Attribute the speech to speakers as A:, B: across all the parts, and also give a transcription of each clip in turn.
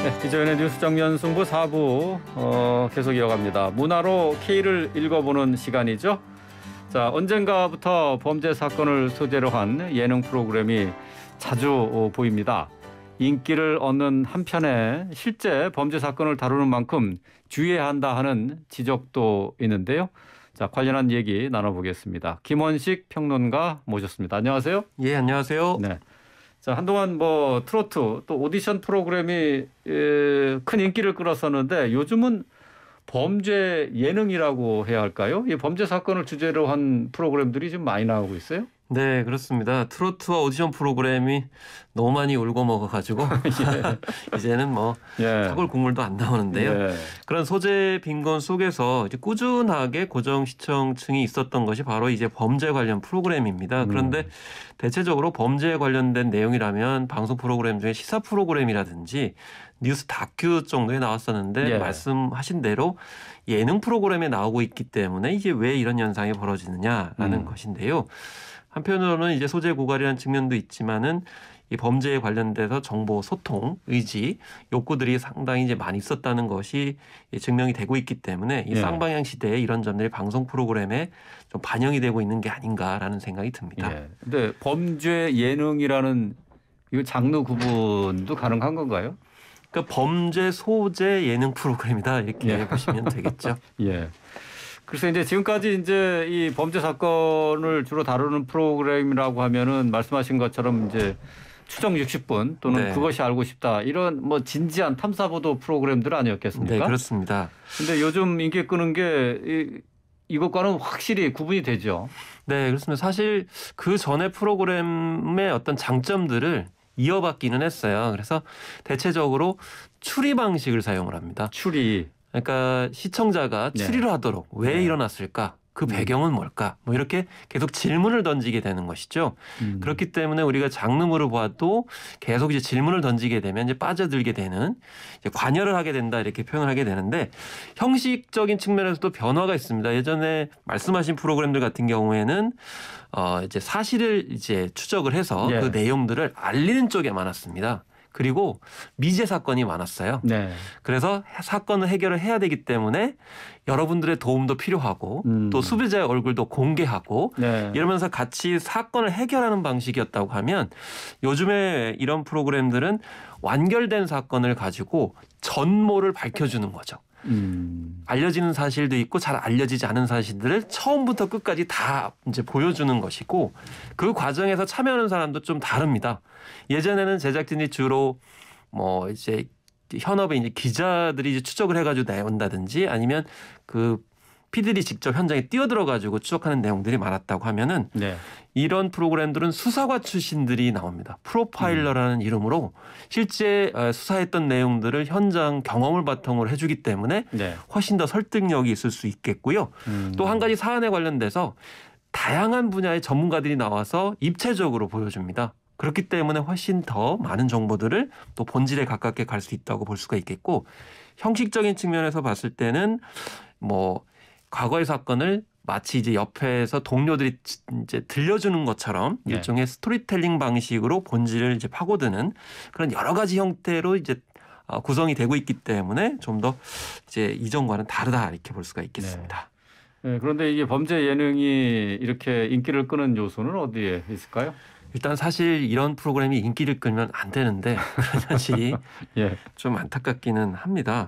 A: 기존의 뉴스 정면 승부 4부 계속 이어갑니다. 문화로 K를 읽어보는 시간이죠. 자, 언젠가부터 범죄 사건을 소재로 한 예능 프로그램이 자주 보입니다. 인기를 얻는 한편에 실제 범죄 사건을 다루는 만큼 주의해야 한다 하는 지적도 있는데요. 자, 관련한 얘기 나눠보겠습니다. 김원식 평론가 모셨습니다. 안녕하세요.
B: 예, 안녕하세요.
A: 네. 자, 한동안 트로트 또 오디션 프로그램이 큰 인기를 끌었었는데 요즘은 범죄 예능이라고 해야 할까요? 이 범죄 사건을 주제로 한 프로그램들이 좀 많이 나오고 있어요.
B: 네, 그렇습니다. 트로트와 오디션 프로그램이 너무 많이 울고 먹어가지고 예. 이제는 사골 국물도 안 나오는데요.
A: 예.
B: 그런 소재 빈곤 속에서 이제 꾸준하게 고정 시청층이 있었던 것이 바로 이제 범죄 관련 프로그램입니다. 그런데 대체적으로 범죄에 관련된 내용이라면 방송 프로그램 중에 시사 프로그램이라든지 뉴스 다큐 정도에 나왔었는데
A: 예.
B: 말씀하신 대로 예능 프로그램에 나오고 있기 때문에 이게 왜 이런 현상이 벌어지느냐라는 것인데요. 한편으로는 이제 소재 고갈이라는 측면도 있지만은 이 범죄에 관련돼서 정보 소통, 의지, 욕구들이 상당히 이제 많이 있었다는 것이 증명이 되고 있기 때문에 이 쌍방향 시대에 이런 점들이 방송 프로그램에 좀 반영이 되고 있는 게 아닌가라는 생각이 듭니다.
A: 예. 근데 범죄 예능이라는 이 장르 구분도 가능한 건가요?
B: 그러니까 범죄 소재 예능 프로그램이다 이렇게 보시면 되겠죠.
A: 예. 그래서 이제 지금까지 이제 이 범죄 사건을 주로 다루는 프로그램이라고 하면은 말씀하신 것처럼 이제 추정 60분 또는
B: 네.
A: 그것이 알고 싶다 이런 진지한 탐사보도 프로그램들 아니었겠습니까?
B: 네, 그렇습니다.
A: 근데 요즘 인기 끄는 게 이것과는 확실히 구분이 되죠.
B: 네, 그렇습니다. 사실 그 전에 프로그램의 어떤 장점들을 이어받기는 했어요. 그래서 대체적으로 추리 방식을 사용을 합니다.
A: 추리.
B: 그러니까 시청자가 추리를 하도록 왜 일어났을까? 그 배경은 뭘까? 이렇게 계속 질문을 던지게 되는 것이죠. 그렇기 때문에 우리가 장르으로 봐도 계속 이제 질문을 던지게 되면 이제 빠져들게 되는 이제 관여를 하게 된다 이렇게 표현을 하게 되는데 형식적인 측면에서도 변화가 있습니다. 예전에 말씀하신 프로그램들 같은 경우에는 이제 사실을 이제 추적을 해서 그 내용들을 알리는 쪽에 많았습니다. 그리고 미제 사건이 많았어요.
A: 네.
B: 그래서 사건을 해결을 해야 되기 때문에 여러분들의 도움도 필요하고 또 수배자의 얼굴도 공개하고 이러면서 같이 사건을 해결하는 방식이었다고 하면 요즘에 이런 프로그램들은 완결된 사건을 가지고 전모를 밝혀주는 거죠. 알려지는 사실도 있고 잘 알려지지 않은 사실들을 처음부터 끝까지 다 이제 보여주는 것이고 그 과정에서 참여하는 사람도 좀 다릅니다. 예전에는 제작진이 주로 이제 현업의 이제 기자들이 이제 추적을 해가지고 내온다든지 아니면 그 피디들이 직접 현장에 뛰어들어가지고 추적하는 내용들이 많았다고 하면은 이런 프로그램들은 수사관 출신들이 나옵니다. 프로파일러라는 이름으로 실제 수사했던 내용들을 현장 경험을 바탕으로 해주기 때문에 훨씬 더 설득력이 있을 수 있겠고요. 또 한 가지 사안에 관련돼서 다양한 분야의 전문가들이 나와서 입체적으로 보여줍니다. 그렇기 때문에 훨씬 더 많은 정보들을 또 본질에 가깝게 갈 수 있다고 볼 수가 있겠고 형식적인 측면에서 봤을 때는 과거의 사건을 마치 이제 옆에서 동료들이 이제 들려주는 것처럼 일종의 스토리텔링 방식으로 본질을 이제 파고드는 그런 여러 가지 형태로 이제 구성이 되고 있기 때문에 좀 더 이제 이전과는 다르다 이렇게 볼 수가 있겠습니다.
A: 네, 그런데 이게 범죄 예능이 이렇게 인기를 끄는 요소는 어디에 있을까요?
B: 일단 사실 이런 프로그램이 인기를 끌면 안 되는데 그런 현실이 좀 안타깝기는 합니다.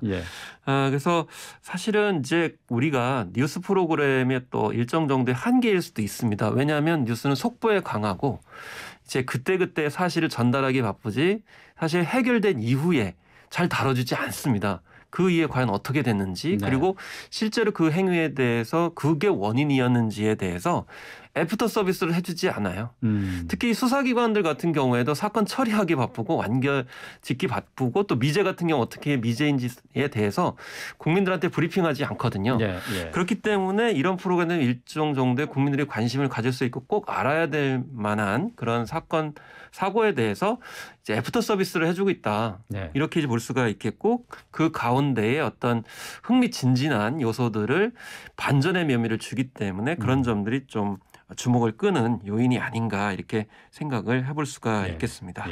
B: 그래서 사실은 이제 우리가 뉴스 프로그램의 또 일정 정도의 한계일 수도 있습니다. 왜냐하면 뉴스는 속보에 강하고 이제 그때그때 사실을 전달하기 바쁘지 사실 해결된 이후에 잘 다뤄주지 않습니다. 그 이후에 과연 어떻게 됐는지 그리고 실제로 그 행위에 대해서 그게 원인이었는지에 대해서 애프터 서비스를 해주지 않아요. 특히 수사기관들 같은 경우에도 사건 처리하기 바쁘고 완결 짓기 바쁘고 또 미제 같은 경우 어떻게 미제인지에 대해서 국민들한테 브리핑하지 않거든요. 그렇기 때문에 이런 프로그램은 일정 정도의 국민들이 관심을 가질 수 있고 꼭 알아야 될 만한 그런 사건 사고에 대해서 이제 애프터 서비스를 해주고 있다. 이렇게 이제 볼 수가 있겠고 그 가운데에 어떤 흥미진진한 요소들을 반전의 묘미를 주기 때문에 그런 점들이 좀 주목을 끄는 요인이 아닌가 이렇게 생각을 해볼 수가 있겠습니다.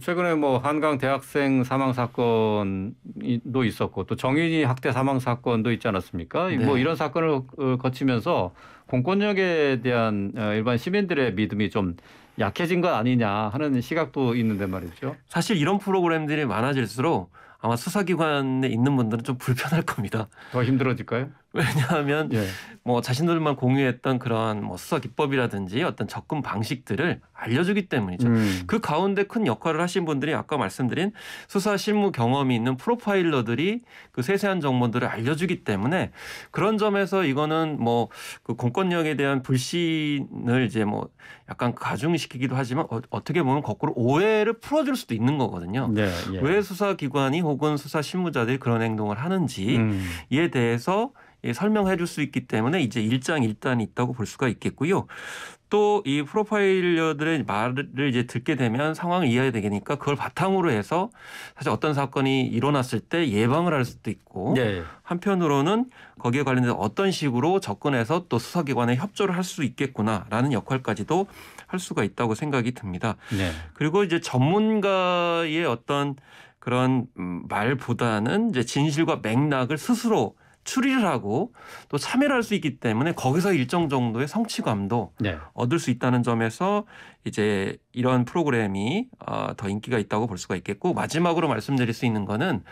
A: 최근에 뭐 한강 대학생 사망 사건도 있었고 또 정인이 학대 사망 사건도 있지 않았습니까?
B: 네.
A: 뭐 이런 사건을 거치면서 공권력에 대한 일반 시민들의 믿음이 좀 약해진 것 아니냐 하는 시각도 있는데 말이죠.
B: 사실 이런 프로그램들이 많아질수록 아마 수사기관에 있는 분들은 좀 불편할 겁니다.
A: 더 힘들어질까요?
B: 왜냐하면
A: 예.
B: 뭐 자신들만 공유했던 그런 뭐 수사 기법이라든지 어떤 접근 방식들을 알려주기 때문이죠. 그 가운데 큰 역할을 하신 분들이 아까 말씀드린 수사 실무 경험이 있는 프로파일러들이 그 세세한 정보들을 알려주기 때문에 그런 점에서 이거는 뭐 그 공권력에 대한 불신을 이제 뭐 약간 가중시키기도 하지만 어떻게 보면 거꾸로 오해를 풀어줄 수도 있는 거거든요.
A: 네, 예.
B: 왜 수사기관이 혹은 수사 실무자들이 그런 행동을 하는지에 대해서 설명해 줄 수 있기 때문에 이제 일장일단이 있다고 볼 수가 있겠고요. 또 이 프로파일러들의 말을 이제 듣게 되면 상황을 이해해야 되니까 그걸 바탕으로 해서 사실 어떤 사건이 일어났을 때 예방을 할 수도 있고
A: 네.
B: 한편으로는 거기에 관련해서 어떤 식으로 접근해서 또 수사기관에 협조를 할 수 있겠구나라는 역할까지도 할 수가 있다고 생각이 듭니다.
A: 네.
B: 그리고 이제 전문가의 어떤 그런 말보다는 이제 진실과 맥락을 스스로 추리를 하고 또 참여를 할 수 있기 때문에 거기서 일정 정도의 성취감도
A: 네.
B: 얻을 수 있다는 점에서 이제 이런 프로그램이 더 인기가 있다고 볼 수가 있겠고 마지막으로 말씀드릴 수 있는 거는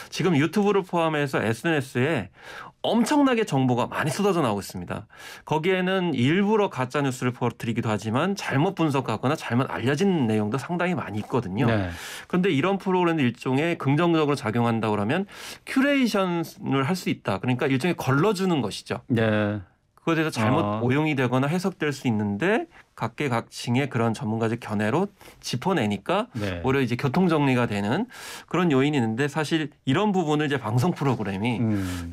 B: 지금 유튜브를 포함해서 SNS에 엄청나게 정보가 많이 쏟아져 나오고 있습니다. 거기에는 일부러 가짜 뉴스를 퍼뜨리기도 하지만 잘못 분석하거나 잘못 알려진 내용도 상당히 많이 있거든요.
A: 네.
B: 그런데 이런 프로그램 일종의 긍정적으로 작용한다 그러면 큐레이션을 할 수 있다. 그러니까 일종의 걸러주는 것이죠.
A: 네.
B: 그거에 대해서 잘못 오용이 되거나 해석될 수 있는데 각계각층의 그런 전문가적 견해로 짚어내니까
A: 네.
B: 오히려 이제 교통정리가 되는 그런 요인이 있는데 사실 이런 부분을 이제 방송 프로그램이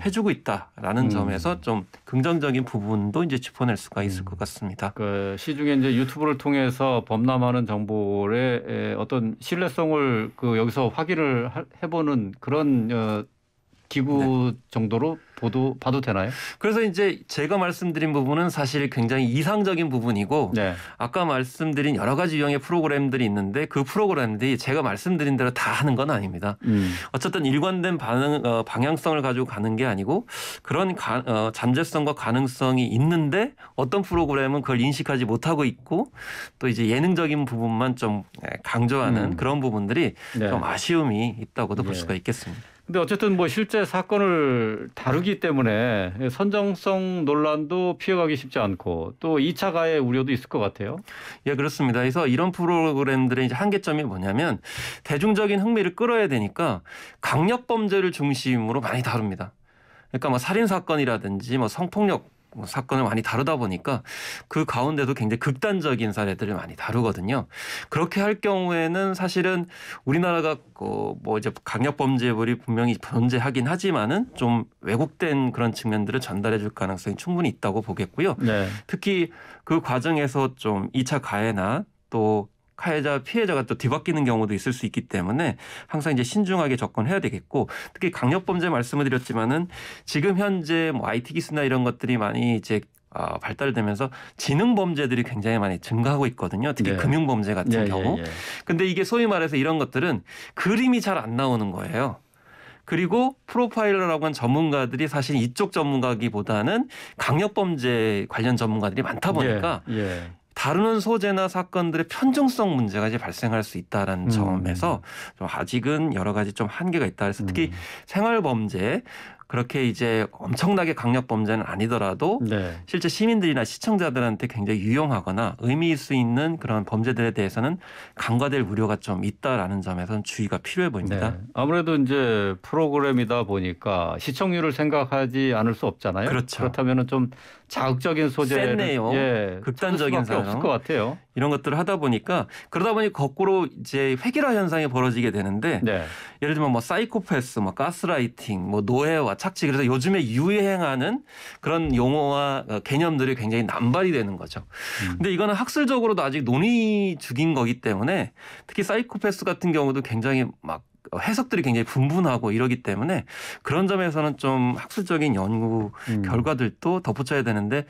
B: 해주고 있다라는 점에서 좀 긍정적인 부분도 이제 짚어낼 수가 있을 것 같습니다.
A: 그 시중에 이제 유튜브를 통해서 범람하는 정보의 어떤 신뢰성을 그 여기서 확인을 해보는 그런 기구 정도로 봐도 되나요?
B: 그래서 이제 제가 말씀드린 부분은 사실 굉장히 이상적인 부분이고
A: 네.
B: 아까 말씀드린 여러 가지 유형의 프로그램들이 있는데 그 프로그램들이 제가 말씀드린 대로 다 하는 건 아닙니다. 어쨌든 일관된 방향성을 가지고 가는 게 아니고 그런 잠재성과 가능성이 있는데 어떤 프로그램은 그걸 인식하지 못하고 있고 또 이제 예능적인 부분만 좀 강조하는 그런 부분들이
A: 네.
B: 좀 아쉬움이 있다고도 볼 수가 있겠습니다.
A: 근데 어쨌든 뭐 실제 사건을 다루기 때문에 선정성 논란도 피해가기 쉽지 않고 또 2차 가해 우려도 있을 것 같아요.
B: 예, 그렇습니다. 그래서 이런 프로그램들의 이제 한계점이 뭐냐면 대중적인 흥미를 끌어야 되니까 강력 범죄를 중심으로 많이 다룹니다. 그러니까 뭐 살인 사건이라든지 뭐 성폭력 사건을 많이 다루다 보니까 그 가운데도 굉장히 극단적인 사례들을 많이 다루거든요. 그렇게 할 경우에는 사실은 우리나라가 뭐 이제 강력범죄물이 분명히 존재하긴 하지만은 좀 왜곡된 그런 측면들을 전달해 줄 가능성이 충분히 있다고 보겠고요.
A: 네.
B: 특히 그 과정에서 좀 2차 가해나 또 가해자 피해자가 또 뒤바뀌는 경우도 있을 수 있기 때문에 항상 이제 신중하게 접근해야 되겠고 특히 강력범죄 말씀을 드렸지만은 지금 현재 뭐 IT 기술이나 이런 것들이 많이 이제 발달되면서 지능 범죄들이 굉장히 많이 증가하고 있거든요. 특히
A: 네.
B: 금융 범죄 같은 경우. 근데 이게 소위 말해서 이런 것들은 그림이 잘 안 나오는 거예요. 그리고 프로파일러라고 하는 전문가들이 사실 이쪽 전문가기보다는 강력범죄 관련 전문가들이 많다 보니까 다루는 소재나 사건들의 편중성 문제가 이제 발생할 수 있다라는 점에서 좀 아직은 여러 가지 좀 한계가 있다. 그래서 특히 생활범죄 그렇게 이제 엄청나게 강력 범죄는 아니더라도 실제 시민들이나 시청자들한테 굉장히 유용하거나 의미 있을 수 있는 그런 범죄들에 대해서는 간과될 우려가 좀 있다라는 점에서는 주의가 필요해 보입니다.
A: 네. 아무래도 이제 프로그램이다 보니까 시청률을 생각하지 않을 수 없잖아요.
B: 그렇죠.
A: 그렇다면은 좀 자극적인 소재를
B: 센 내용, 극단적인
A: 수밖에 없을 것 같아요.
B: 이런 것들을 하다 보니까 그러다 보니 거꾸로 이제 획일화 현상이 벌어지게 되는데 예를 들면 뭐 사이코패스, 뭐 가스라이팅, 뭐 노예와 착취 그래서 요즘에 유행하는 그런 용어와 개념들이 굉장히 남발이 되는 거죠. 근데 이거는 학술적으로도 아직 논의 중인 거기 때문에 특히 사이코패스 같은 경우도 굉장히 막 해석들이 굉장히 분분하고 이러기 때문에 그런 점에서는 좀 학술적인 연구 결과들도 덧붙여야 되는데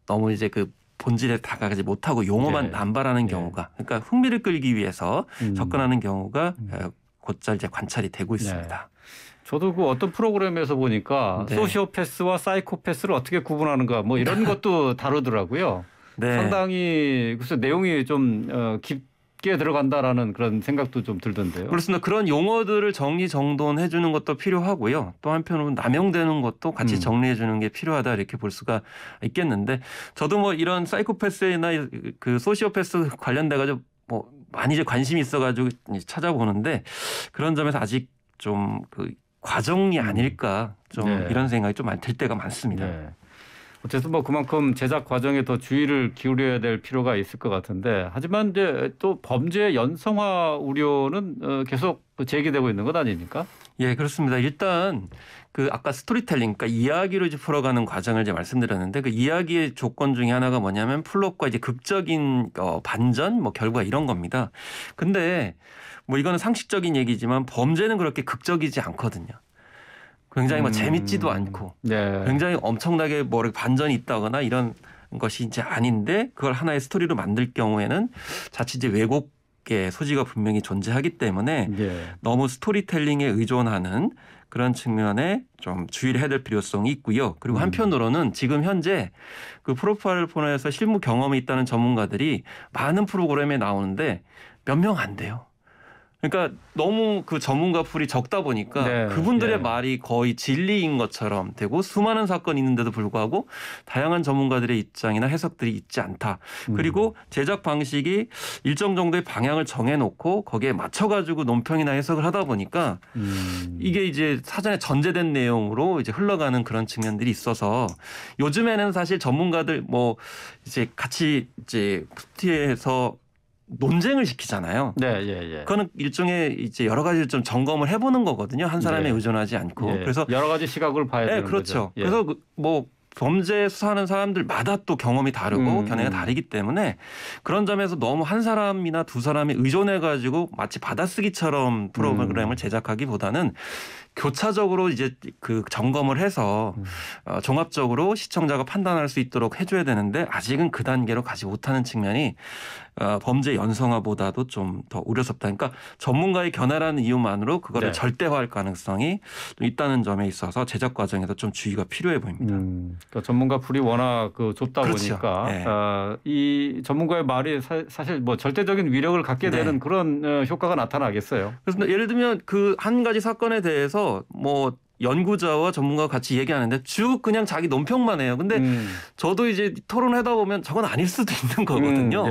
B: 너무 이제 그 본질에 다가가지 못하고 용어만 남발하는 경우가 그러니까 흥미를 끌기 위해서 접근하는 경우가 곧잘 이제 관찰이 되고 있습니다.
A: 저도 그 어떤 프로그램에서 보니까 소시오패스와 사이코패스를 어떻게 구분하는가 뭐 이런 것도 다루더라고요. 상당히 글쎄 내용이 좀 깊게 들어간다라는 그런 생각도 좀 들던데요.
B: 그렇습니다. 그런 용어들을 정리정돈해 주는 것도 필요하고요. 또 한편으로는 남용되는 것도 같이 정리해 주는 게 필요하다 이렇게 볼 수가 있겠는데 저도 뭐 이런 사이코패스나 그 소시오패스 관련돼 가지고 뭐 많이 이제 관심이 있어 가지고 찾아보는데 그런 점에서 아직 좀 그 과정이 아닐까 좀 이런 생각이 좀 들 때가 많습니다.
A: 어쨌든 뭐 그만큼 제작 과정에 더 주의를 기울여야 될 필요가 있을 것 같은데 하지만 이제 또 범죄 연성화 우려는 계속 제기되고 있는 것 아닙니까?
B: 예, 그렇습니다. 일단 그 아까 스토리텔링, 그러니까 이야기로 이제 풀어가는 과정을 이제 말씀드렸는데 그 이야기의 조건 중에 하나가 뭐냐면 플롯과 이제 극적인 반전, 뭐 결과 이런 겁니다. 근데 뭐 이거는 상식적인 얘기지만 범죄는 그렇게 극적이지 않거든요. 굉장히 뭐 재밌지도 않고 굉장히 엄청나게 뭐 반전이 있다거나 이런 것이 이제 아닌데 그걸 하나의 스토리로 만들 경우에는 자칫 이제 왜곡의 소지가 분명히 존재하기 때문에 너무 스토리텔링에 의존하는 그런 측면에 좀 주의를 해야 될 필요성이 있고요. 그리고 한편으로는 지금 현재 그 프로파일 포너에서 실무 경험이 있다는 전문가들이 많은 프로그램에 나오는데 몇 명 안 돼요. 그러니까 너무 그 전문가 풀이 적다 보니까 그분들의 말이 거의 진리인 것처럼 되고 수많은 사건이 있는데도 불구하고 다양한 전문가들의 입장이나 해석들이 있지 않다. 그리고 제작 방식이 일정 정도의 방향을 정해놓고 거기에 맞춰가지고 논평이나 해석을 하다 보니까 이게 이제 사전에 전제된 내용으로 이제 흘러가는 그런 측면들이 있어서 요즘에는 사실 전문가들 뭐 이제 같이 이제 푸티에서 논쟁을 시키잖아요. 그거는 일종의 이제 여러 가지 좀 점검을 해보는 거거든요. 한 사람에 의존하지 않고. 그래서
A: 여러 가지 시각을 봐야 되는
B: 그렇죠.
A: 거죠.
B: 그래서 뭐 범죄 수사하는 사람들마다 또 경험이 다르고 견해가 다르기 때문에 그런 점에서 너무 한 사람이나 두 사람이 의존해 가지고 마치 받아쓰기처럼 프로그램을 제작하기보다는 교차적으로 이제 그 점검을 해서 종합적으로 시청자가 판단할 수 있도록 해줘야 되는데 아직은 그 단계로 가지 못하는 측면이 범죄 연성화보다도 좀 더 우려스럽다. 그러니까 전문가의 견해라는 이유만으로 그거를 절대화할 가능성이 좀 있다는 점에 있어서 제작 과정에서 좀 주의가 필요해 보입니다.
A: 그러니까 전문가 풀이 워낙 그 좁다 보니까 이 전문가의 말이 사실 뭐 절대적인 위력을 갖게 되는 그런 효과가 나타나겠어요.
B: 그래서 예를 들면 그 한 가지 사건에 대해서 뭐 연구자와 전문가가 같이 얘기하는데 쭉 그냥 자기 논평만 해요. 근데 저도 이제 토론하다 보면 저건 아닐 수도 있는 거거든요.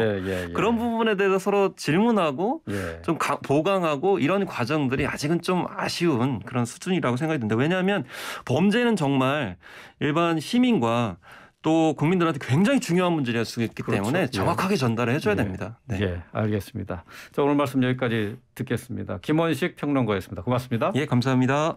B: 그런 부분에 대해서 서로 질문하고 좀 보강하고 이런 과정들이 아직은 좀 아쉬운 그런 수준이라고 생각이 듭니다. 왜냐하면 범죄는 정말 일반 시민과 또 국민들한테 굉장히 중요한 문제일 수 있기 때문에 정확하게 전달을 해줘야 됩니다.
A: 알겠습니다. 자, 오늘 말씀 여기까지 듣겠습니다. 김원식 평론가였습니다. 고맙습니다.
B: 감사합니다.